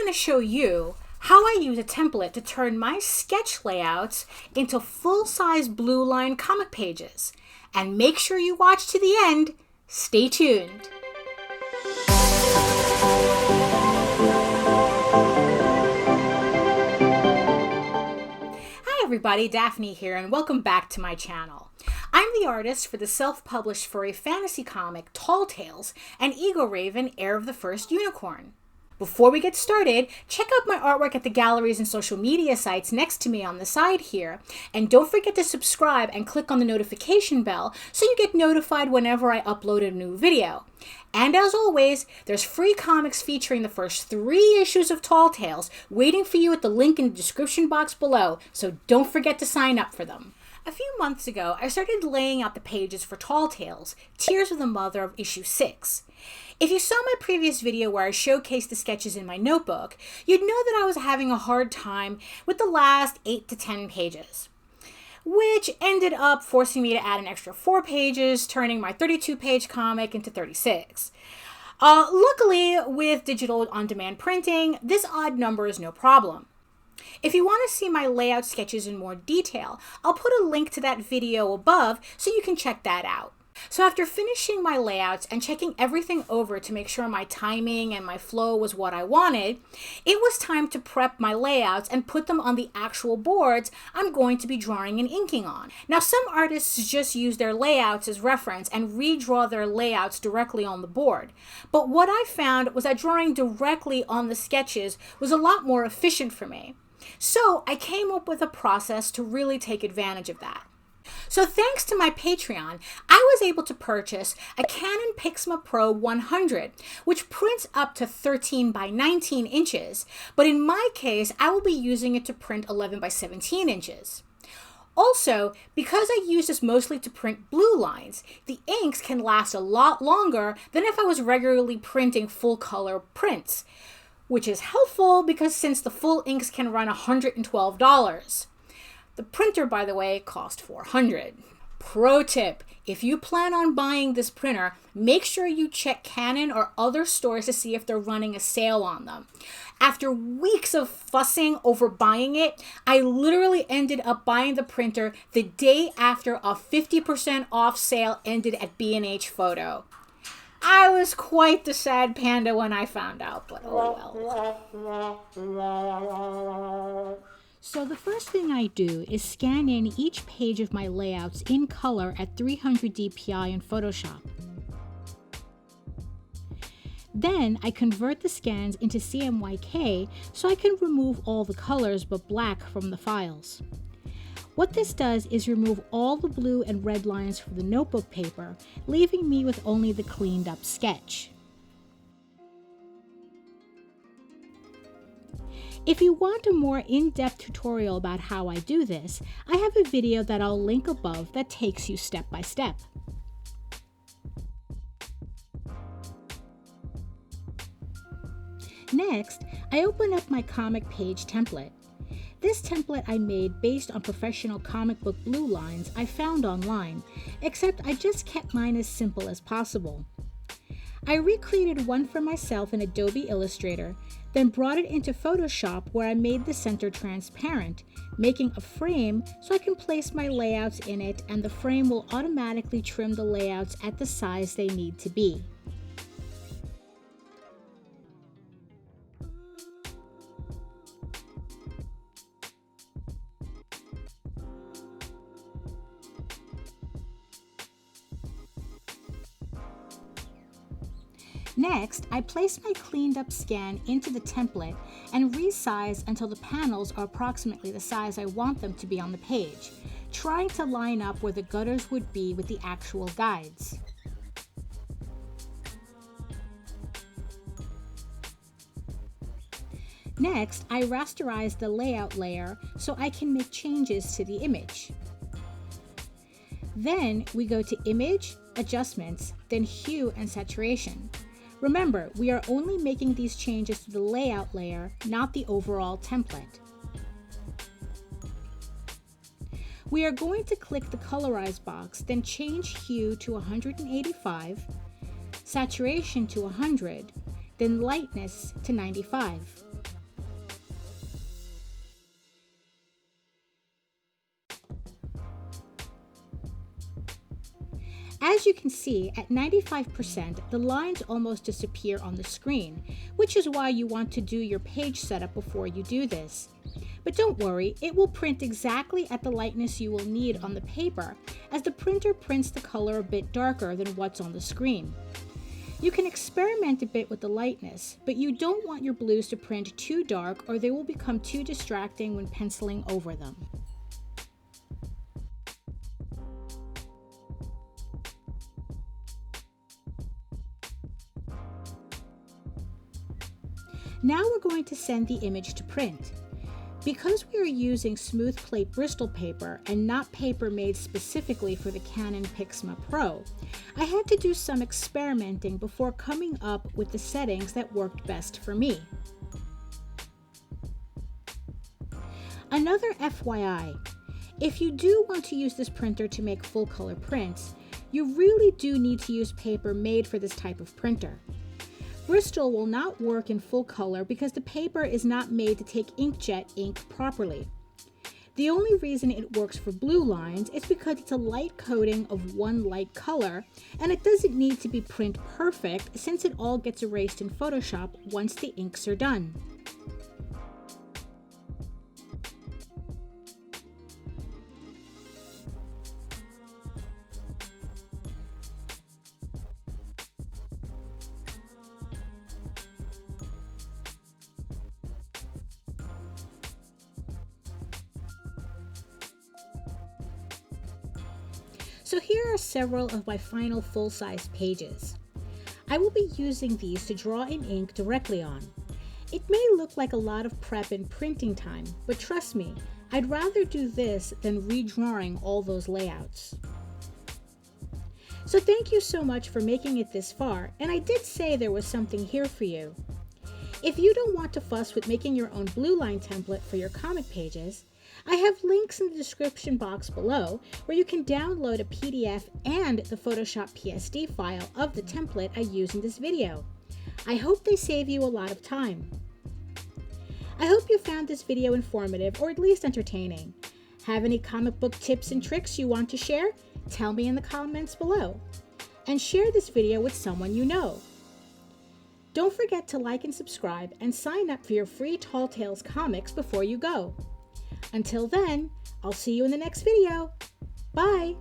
going to show you how I use a template to turn my sketch layouts into full-size Blueline comic pages. And make sure you watch to the end. Stay tuned. Hi everybody, Daphne here, and welcome back to my channel. I'm the artist for the self-published furry fantasy comic Tall Tales and Eagle Raven, Heir of the First Unicorn. Before we get started, check out my artwork at the galleries and social media sites next to me on the side here. And don't forget to subscribe and click on the notification bell so you get notified whenever I upload a new video. And as always, there's free comics featuring the first 3 issues of Tall Tales waiting for you at the link in the description box below, so don't forget to sign up for them. A few months ago, I started laying out the pages for Tall Tales, Tears of the Mother of issue 6. If you saw my previous video where I showcased the sketches in my notebook, you'd know that I was having a hard time with the last 8 to 10 pages, which ended up forcing me to add an extra 4 pages, turning my 32-page comic into 36. Luckily, with digital on-demand printing, this odd number is no problem. If you want to see my layout sketches in more detail, I'll put a link to that video above so you can check that out. So after finishing my layouts and checking everything over to make sure my timing and my flow was what I wanted, it was time to prep my layouts and put them on the actual boards I'm going to be drawing and inking on. Now, some artists just use their layouts as reference and redraw their layouts directly on the board. But what I found was that drawing directly on the sketches was a lot more efficient for me. So I came up with a process to really take advantage of that. So thanks to my Patreon, I was able to purchase a Canon Pixma Pro 100, which prints up to 13 by 19 inches, but in my case, I will be using it to print 11 by 17 inches. Also, because I use this mostly to print blue lines, the inks can last a lot longer than if I was regularly printing full color prints, which is helpful because since the full inks can run $112. The printer, by the way, cost $400. Pro tip, if you plan on buying this printer, make sure you check Canon or other stores to see if they're running a sale on them. After weeks of fussing over buying it, I literally ended up buying the printer the day after a 50% off sale ended at B&H Photo. I was quite the sad panda when I found out, but oh well. So the first thing I do is scan in each page of my layouts in color at 300 dpi in Photoshop. Then I convert the scans into CMYK so I can remove all the colors but black from the files. What this does is remove all the blue and red lines from the notebook paper, leaving me with only the cleaned up sketch. If you want a more in-depth tutorial about how I do this, I have a video that I'll link above that takes you step by step. Next, I open up my comic page template. This template I made based on professional comic book blue lines I found online, except I just kept mine as simple as possible. I recreated one for myself in Adobe Illustrator, then brought it into Photoshop where I made the center transparent, making a frame so I can place my layouts in it and the frame will automatically trim the layouts at the size they need to be. Next, I place my cleaned up scan into the template and resize until the panels are approximately the size I want them to be on the page, trying to line up where the gutters would be with the actual guides. Next, I rasterize the layout layer so I can make changes to the image. Then we go to Image, Adjustments, then Hue and Saturation. Remember, we are only making these changes to the layout layer, not the overall template. We are going to click the Colorize box, then change Hue to 185, Saturation to 100, then Lightness to 95. As you can see, at 95%, the lines almost disappear on the screen, which is why you want to do your page setup before you do this. But don't worry, it will print exactly at the lightness you will need on the paper, as the printer prints the color a bit darker than what's on the screen. You can experiment a bit with the lightness, but you don't want your blues to print too dark or they will become too distracting when penciling over them. Now we're going to send the image to print. Because we are using smooth plate Bristol paper and not paper made specifically for the Canon Pixma Pro, I had to do some experimenting before coming up with the settings that worked best for me. Another FYI, if you do want to use this printer to make full color prints, you really do need to use paper made for this type of printer. Bristol will not work in full color because the paper is not made to take inkjet ink properly. The only reason it works for Bluelines is because it's a light coating of one light color, and it doesn't need to be print perfect since it all gets erased in Photoshop once the inks are done. So here are several of my final full-size pages. I will be using these to draw in ink directly on. It may look like a lot of prep and printing time, but trust me, I'd rather do this than redrawing all those layouts. So thank you so much for making it this far, and I did say there was something here for you. If you don't want to fuss with making your own Blueline template for your comic pages, I have links in the description box below where you can download a PDF and the Photoshop PSD file of the template I use in this video. I hope they save you a lot of time. I hope you found this video informative or at least entertaining. Have any comic book tips and tricks you want to share? Tell me in the comments below. And share this video with someone you know. Don't forget to like and subscribe and sign up for your free Tall Tales comics before you go. Until then, I'll see you in the next video. Bye!